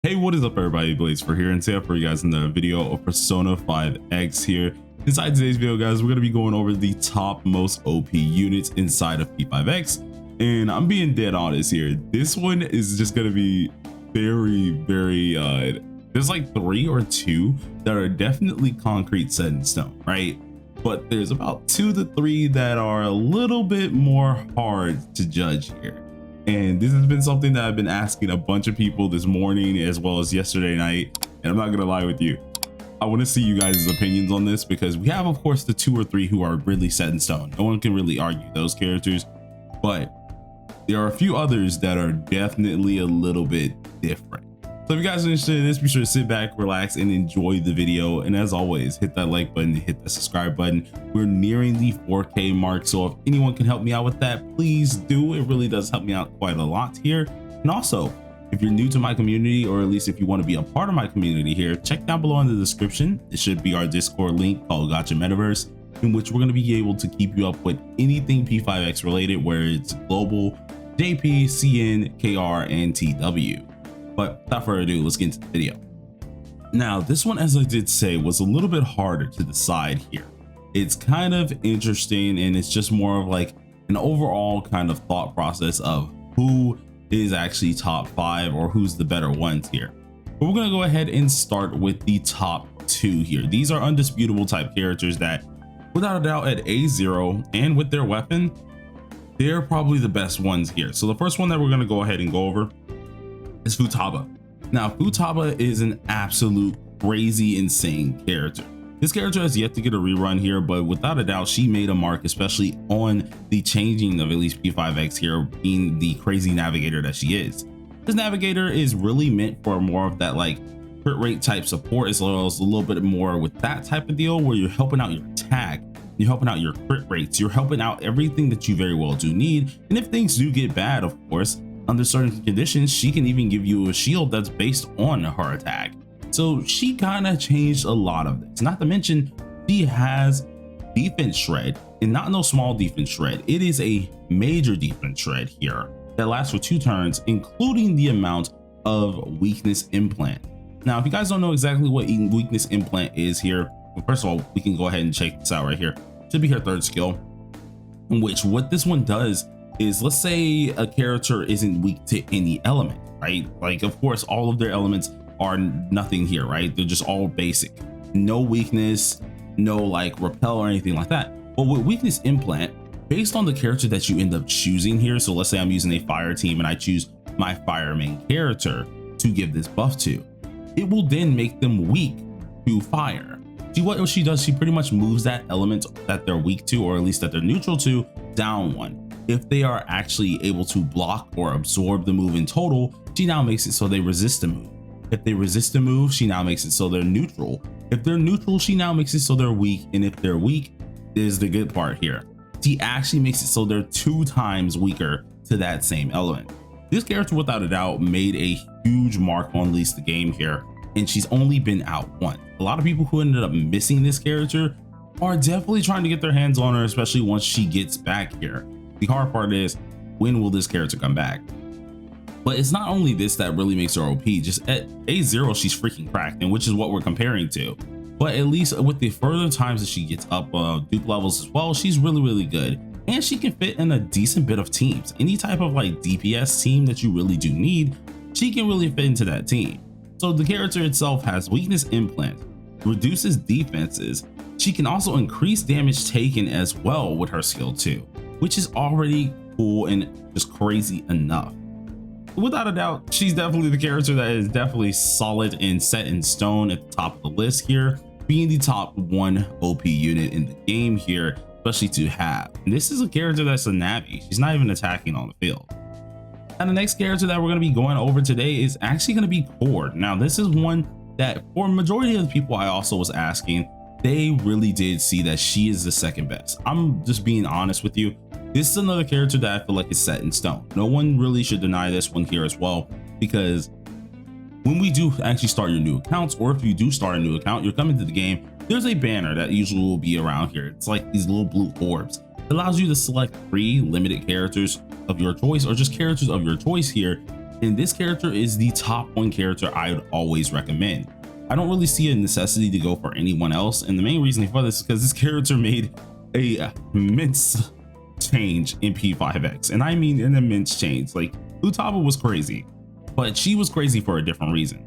Hey, what is up everybody, Blaze for here, and today for you guys in the video of Persona 5X here. Inside today's video, guys, we're going to be going over the top most OP units inside of P5X, and I'm being dead honest here. This one is just going to be very there's like 3 or 2 that are definitely concrete set in stone, right? But there's about 2 to 3 that are a little bit more hard to judge here. And this has been something that I've been asking a bunch of people this morning as well as yesterday night. And I'm not gonna lie with you, I want to see you guys' opinions on this, because we have, of course, the 2 or 3 who are really set in stone. No one can really argue those characters, but there are a few others that are definitely a little bit different. So if you guys are interested in this, be sure to sit back, relax, and enjoy the video. And as always, hit that like button, hit that subscribe button. We're nearing the 4K mark, so if anyone can help me out with that, please do. It really does help me out quite a lot here. And also, if you're new to my community, or at least if you want to be a part of my community here, check down below in the description. It should be our Discord link called Gotcha Metaverse, in which we're going to be able to keep you up with anything P5X related, where it's global, JP, CN, KR, and TW. But without further ado, let's get into the video. Now, this one, as I did say, was a little bit harder to decide here. It's kind of interesting, and it's just more of like an overall kind of thought process of who is actually top 5 or who's the better ones here. But we're going to go ahead and start with the top 2 here. These are undisputable type characters that, without a doubt, at A0 and with their weapon, they're probably the best ones here. So the first one that we're going to go ahead and go over is Futaba. Now, Futaba is an absolute crazy, insane character. This character has yet to get a rerun here, but without a doubt, she made a mark, especially on the changing of at least P5X here, being the crazy navigator that she is. This navigator is really meant for more of that like crit rate type support, as well as a little bit more with that type of deal where you're helping out your attack, you're helping out your crit rates, you're helping out everything that you very well do need. And if things do get bad, of course, under certain conditions, she can even give you a shield that's based on her attack. So she kind of changed a lot of this. Not to mention, she has defense shred, and not no small defense shred. It is a major defense shred here that lasts for 2 turns, including the amount of weakness implant. Now, if you guys don't know exactly what weakness implant is here, well, first of all, we can go ahead and check this out right here. Should be her 3rd skill, in which what this one does is, let's say a character isn't weak to any element, right? Like, of course, all of their elements are nothing here, right? They're just all basic, no weakness, no like repel or anything like that. But with weakness implant, based on the character that you end up choosing here, so let's say I'm using a fire team and I choose my fire main character to give this buff to, it will then make them weak to fire. See what she does, she pretty much moves that element that they're weak to, or at least that they're neutral to, down 1. If they are actually able to block or absorb the move in total, she now makes it so they resist the move. If they resist the move, she now makes it so they're neutral. If they're neutral, she now makes it so they're weak. And if they're weak, is the good part here, she actually makes it so they're 2 times weaker to that same element. This character, without a doubt, made a huge mark on at least the game here, and she's only been out once. A lot of people who ended up missing this character are definitely trying to get their hands on her, especially once she gets back here. The hard part is, when will this character come back? But it's not only this that really makes her OP. Just at A0, she's freaking cracked, and which is what we're comparing to. But at least with the further times that she gets up dupe levels as well, she's really good. And she can fit in a decent bit of teams. Any type of like DPS team that you really do need, she can really fit into that team. So the character itself has weakness implant, reduces defenses. She can also increase damage taken as well with her skill 2, which is already cool and just crazy enough. Without a doubt, she's definitely the character that is definitely solid and set in stone at the top of the list here, being the top 1 OP unit in the game here, especially to have. And this is a character that's a Navi. She's not even attacking on the field. And the next character that we're going to be going over today is actually going to be Cord. Now, this is one that for majority of the people I also was asking, they really did see that she is the 2nd best. I'm just being honest with you. This is another character that I feel like is set in stone. No one really should deny this one here as well, because when we do actually start your new accounts, or if you do start a new account, you're coming to the game, there's a banner that usually will be around here. It's like these little blue orbs. It allows you to select 3 limited characters of your choice, or just characters of your choice here, And this character is the top one character I would always recommend. I don't really see a necessity to go for anyone else, and the main reason for this is because this character made a immense change in P5X, and I mean an immense change. Like, Futaba was crazy, but she was crazy for a different reason.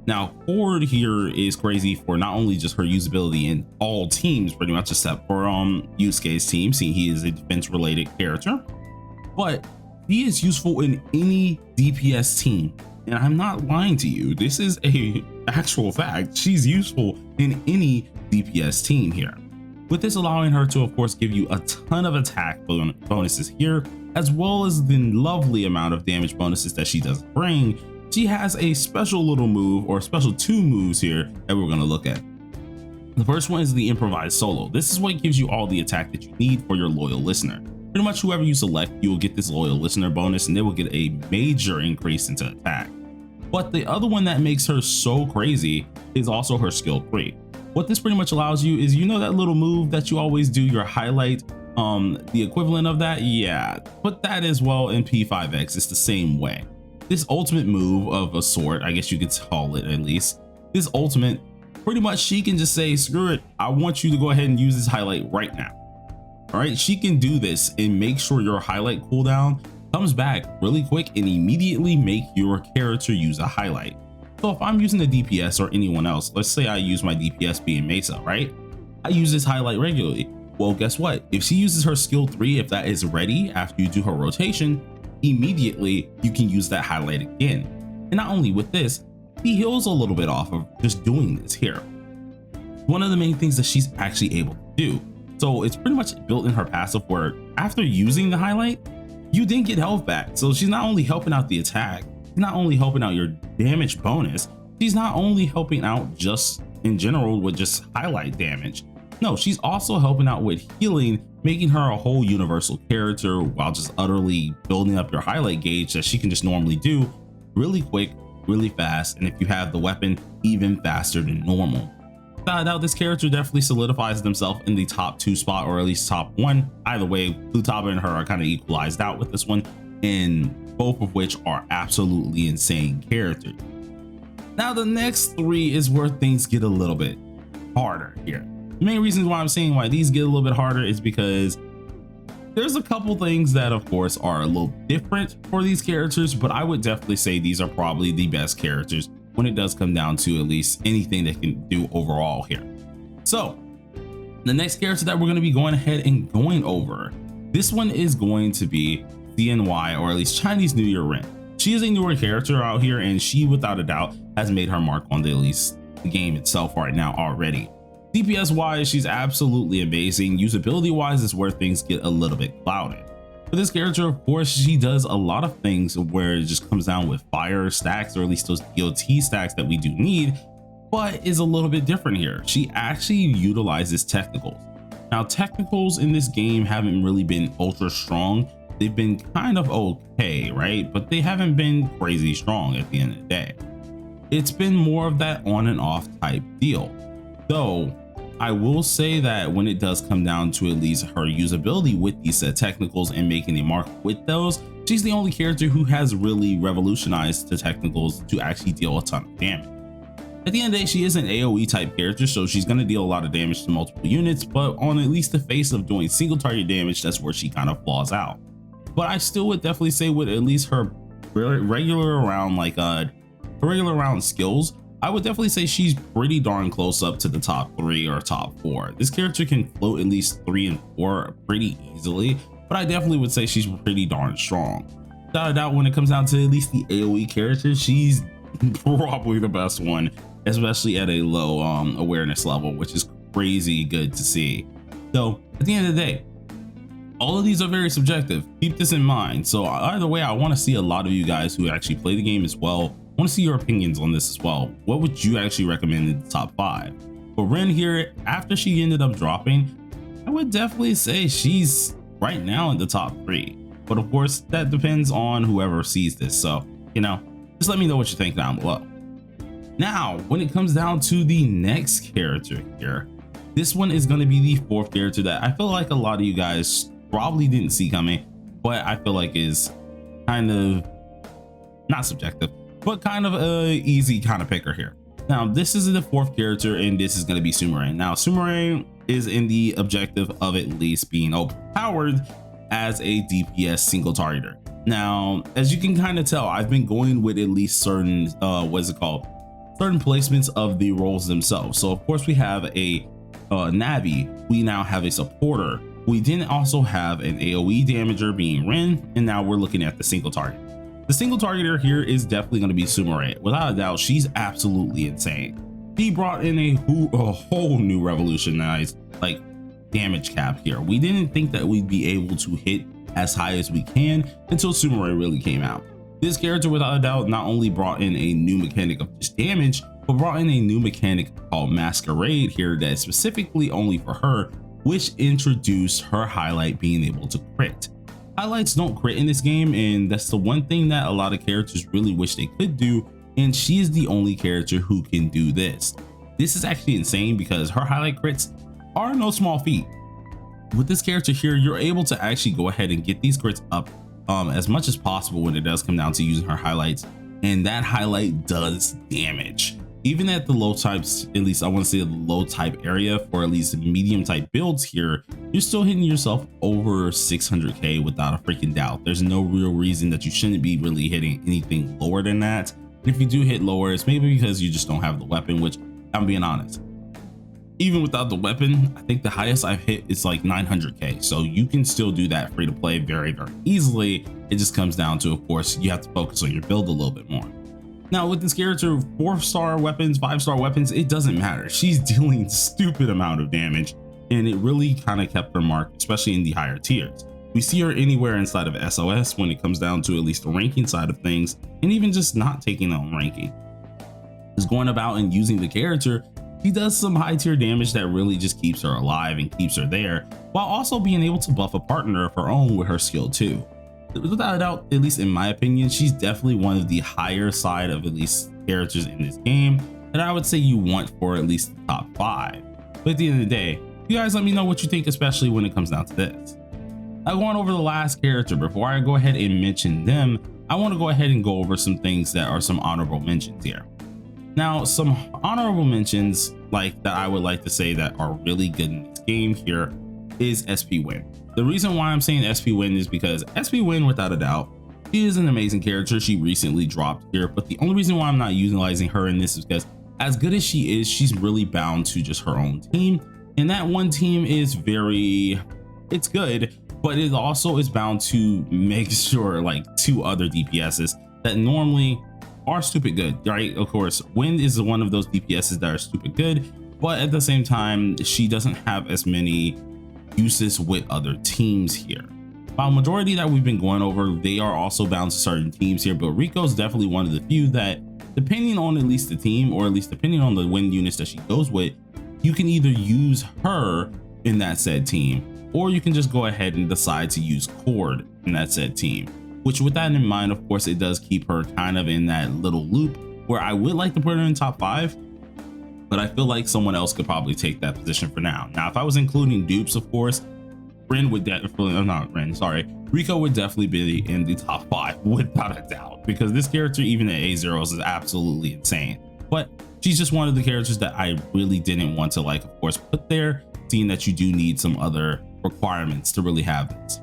Now, Ford here is crazy for not only just her usability in all teams, pretty much except for Yusuke's team, seeing he is a defense-related character, but he is useful in any DPS team. And I'm not lying to you, this is a actual fact. She's useful in any DPS team here, with this allowing her to, of course, give you a ton of attack bonuses here, as well as the lovely amount of damage bonuses that she does bring. She has a special little move, or special two moves here that we're going to look at. The first one is the improvised solo. This is what gives you all the attack that you need for your loyal listener. Pretty much whoever you select, you will get this loyal listener bonus, and they will get a major increase into attack. But the other one that makes her so crazy is also her skill 3. What this pretty much allows you is, you know that little move that you always do, your highlight, the equivalent of that? Yeah, put that as well in P5X. It's the same way. This ultimate move of a sort, I guess you could call it at least, this ultimate, pretty much she can just say, screw it, I want you to go ahead and use this highlight right now. All right, she can do this and make sure your highlight cooldown comes back really quick and immediately make your character use a highlight. So if I'm using a DPS or anyone else, let's say I use my DPS being Mesa, right? I use this highlight regularly. Well, guess what? If she uses her skill 3, if that is ready after you do her rotation, immediately you can use that highlight again. And not only with this, he heals a little bit off of just doing this here. One of the main things that she's actually able to do. So it's pretty much built in her passive where after using the highlight, you then get health back. So she's not only helping out the attack, she's not only helping out your damage bonus, she's not only helping out just in general with just highlight damage. No, she's also helping out with healing, making her a whole universal character while just utterly building up your highlight gauge that she can just normally do really quick, really fast, and if you have the weapon, even faster than normal. Without a doubt, this character definitely solidifies themselves in the top 2 spot, or at least top 1. Either way, Futaba and her are kind of equalized out with this one, and both of which are absolutely insane characters. Now the next 3 is where things get a little bit harder here. The main reasons why I'm saying why these get a little bit harder is because there's a couple things that, of course, are a little different for these characters, but I would definitely say these are probably the best characters when it does come down to at least anything they can do overall here. So the next character that we're going to be going ahead and going over, this one is going to be CNY, or at least Chinese New Year Ren. She is a newer character out here, and she without a doubt has made her mark on the game itself right now already. DPS wise, she's absolutely amazing. Usability wise is where things get a little bit clouded. For this character, of course, she does a lot of things where it just comes down with fire stacks, or at least those DOT stacks that we do need, but is a little bit different here. She actually utilizes technicals. Now, technicals in this game haven't really been ultra strong. They've been kind of okay, right? But they haven't been crazy strong at the end of the day. It's been more of that on and off type deal. Though I will say that when it does come down to at least her usability with these set technicals and making a mark with those, she's the only character who has really revolutionized the technicals to actually deal a ton of damage. At the end of the day, she is an AoE type character, so she's going to deal a lot of damage to multiple units, but on at least the face of doing single target damage, that's where she kind of flaws out. But I still would definitely say with at least her regular round skills, I would definitely say she's pretty darn close up to the top 3 or top 4. This character can float at least 3 and 4 pretty easily, but I definitely would say she's pretty darn strong. Without a doubt, when it comes down to at least the AoE character, she's probably the best one, especially at a low awareness level, which is crazy good to see. So at the end of the day, all of these are very subjective. Keep this in mind. So either way, I want to see a lot of you guys who actually play the game as well. I want to see your opinions on this as well. What would you actually recommend in the top 5? For Ren here, after she ended up dropping, I would definitely say she's right now in the top 3. But of course, that depends on whoever sees this. So, you know, just let me know what you think down below. Now, when it comes down to the next character here, this one is going to be the 4th character that I feel like a lot of you guys probably didn't see coming, but I feel like is kind of not subjective, but kind of a easy kind of picker here. Now, this is the fourth character, and this is going to be Sumarang. Now, Sumarang is in the objective of at least being overpowered as a DPS single targeter. Now, as you can kind of tell, I've been going with at least certain, certain placements of the roles themselves. So, of course, we have a Navi. We now have a supporter. We then also have an AoE damager being Ren, and now we're looking at the single target. The single targeter here is definitely going to be Sumarang. Without a doubt, she's absolutely insane. She brought in a whole new revolutionized like damage cap here. We didn't think that we'd be able to hit as high as we can until Sumarang really came out. This character, without a doubt, not only brought in a new mechanic of just damage, but brought in a new mechanic called Masquerade here that is specifically only for her, which introduced her highlight being able to crit. Highlights don't crit in this game, and that's the one thing that a lot of characters really wish they could do, and she is the only character who can do this. This is actually insane because her highlight crits are no small feat. With this character here, you're able to actually go ahead and get these crits up as much as possible when it does come down to using her highlights, and that highlight does damage. Even at the low types, at least I want to say the low type area for at least medium type builds here, you're still hitting yourself over 600k without a freaking doubt. There's no real reason that you shouldn't be really hitting anything lower than that. And if you do hit lower, it's maybe because you just don't have the weapon, which I'm being honest. Even without the weapon, I think the highest I've hit is like 900k. So you can still do that free to play very, very easily. It just comes down to, of course, you have to focus on your build a little bit more. Now with this character, 4-star weapons, 5-star weapons, it doesn't matter. She's dealing stupid amount of damage, and it really kind of kept her mark, especially in the higher tiers. We see her anywhere inside of SOS when it comes down to at least the ranking side of things, and even just not taking on ranking. Just going about and using the character, she does some high tier damage that really just keeps her alive and keeps her there, while also being able to buff a partner of her own with her skill too. Without a doubt, at least in my opinion, she's definitely one of the higher side of at least characters in this game that I would say you want for at least the top 5. But at the end of the day, you guys let me know what you think, especially when it comes down to this. Now going over the last character, before I go ahead and mention them, I want to go ahead and go over some things that are some honorable mentions here. Now, some honorable mentions like that I would like to say that are really good in this game here is SP Win. The reason why I'm saying SP Win is because SP Win, without a doubt, she is an amazing character. She recently dropped here, but the only reason why I'm not utilizing her in this is because as good as she is, she's really bound to just her own team. And that one team is it's good, but it also is bound to make sure like 2 other DPSs that normally are stupid good, right? Of course, Wind is one of those DPSs that are stupid good, but at the same time, she doesn't have as many uses with other teams here. While majority that we've been going over, they are also bound to certain teams here, but Rico's definitely one of the few that, depending on at least the team, or at least depending on the win units that she goes with, you can either use her in that said team, or you can just go ahead and decide to use Cord in that said team. Which, with that in mind, of course, it does keep her kind of in that little loop where I would like to put her in top 5, but I feel like someone else could probably take that position for now. Now, if I was including dupes, of course, Rico would definitely be in the top 5 without a doubt, because this character, even at A0s, is absolutely insane. But she's just one of the characters that I really didn't want to, like, of course, put there, seeing that you do need some other requirements to really have this.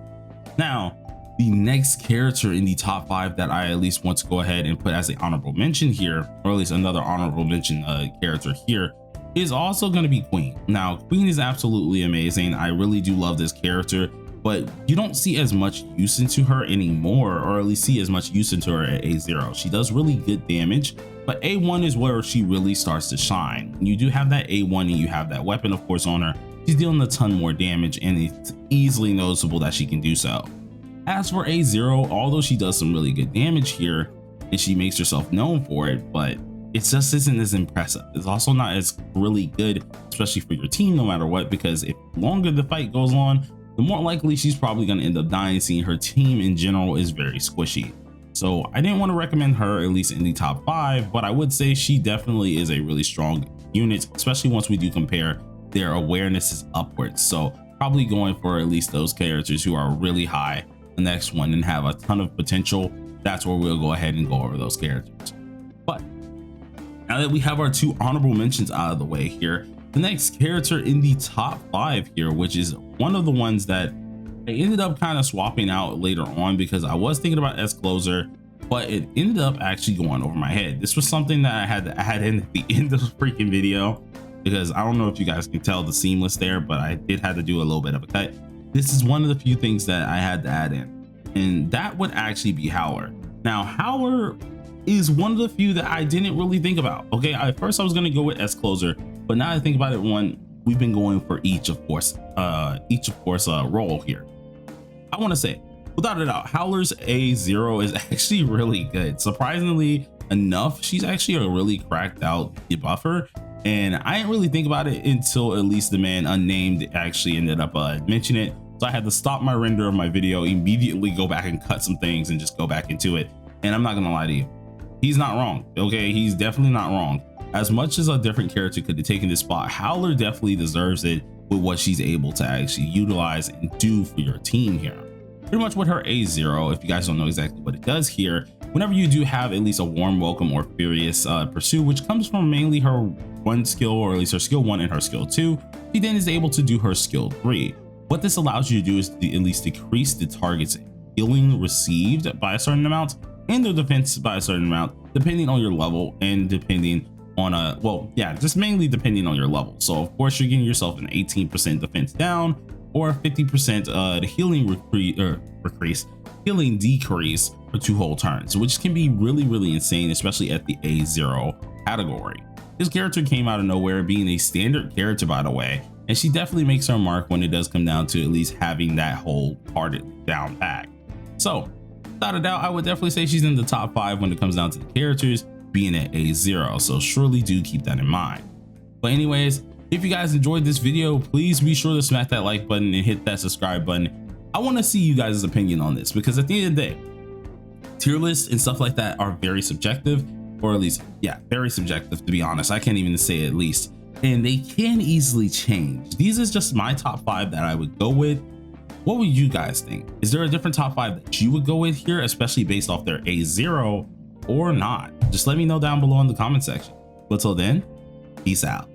Now, the next character in the top 5 that I at least want to go ahead and put as an honorable mention here, or at least another honorable mention character here, is also going to be Queen. Now, Queen is absolutely amazing. I really do love this character, but you don't see as much use into her anymore, or at least see as much use into her at A0. She does really good damage, but A1 is where she really starts to shine. You do have that A1 and you have that weapon, of course, on her. She's dealing a ton more damage, and it's easily noticeable that she can do so. As for A0, although she does some really good damage here and she makes herself known for it, but it just isn't as impressive. It's also not as really good, especially for your team, no matter what, because if the longer the fight goes on, the more likely she's probably going to end up dying, seeing her team in general is very squishy. So I didn't want to recommend her, at least in the top 5, but I would say she definitely is a really strong unit, especially once we do compare their awarenesses upwards. So probably going for at least those characters who are really high the next one and have a ton of potential that's where we'll go ahead and go over those characters. But now that we have our 2 honorable mentions out of the way here, the next character in the top 5 here, which is one of the ones that I ended up kind of swapping out later on because I was thinking about S-Closer, but it ended up actually going over my head. This was something that I had to add in at the end of the freaking video, because I don't know if you guys can tell the seamless there, but I did have to do a little bit of a cut. This is one of the few things that I had to add in, and that would actually be Howler. Now, Howler is one of the few that I didn't really think about. Okay, at first I was gonna go with S-Closer, but now I think about it, we've been going for each of course role here. I want to say, without a doubt, Howler's A0 is actually really good. Surprisingly enough, she's actually a really cracked out debuffer, and I didn't really think about it until at least the man unnamed actually ended up mentioning it. So I had to stop my render of my video, immediately go back and cut some things and just go back into it. And I'm not gonna lie to you, he's not wrong. Okay, he's definitely not wrong. As much as a different character could have taken this spot, Howler definitely deserves it with what she's able to actually utilize and do for your team here. Pretty much with her A0, if you guys don't know exactly what it does here, whenever you do have at least a warm welcome or furious pursue, which comes from mainly her 1 skill, or at least her skill 1 and her skill 2, she then is able to do her skill 3. What this allows you to do is to at least decrease the target's healing received by a certain amount and their defense by a certain amount, depending on your level and depending on just mainly depending on your level. So of course you're getting yourself an 18% defense down or 50% the healing decrease for 2 whole turns, which can be really insane, especially at the A0 category. This character came out of nowhere, being a standard character by the way, and she definitely makes her mark when it does come down to at least having that whole part down pack. So without a doubt, I would definitely say she's in the top 5 when it comes down to the characters being at A0, so surely do keep that in mind. But anyways, if you guys enjoyed this video, please be sure to smack that like button and hit that subscribe button. I want to see you guys' opinion on this, because at the end of the day, tier lists and stuff like that are very subjective, or at least, yeah, very subjective, to be honest. I can't even say at least, and they can easily change. These is just my top 5 that I would go with. What would you guys think? Is there a different top 5 that you would go with here, especially based off their A0 or not? Just let me know down below in the comment section. But till then, peace out.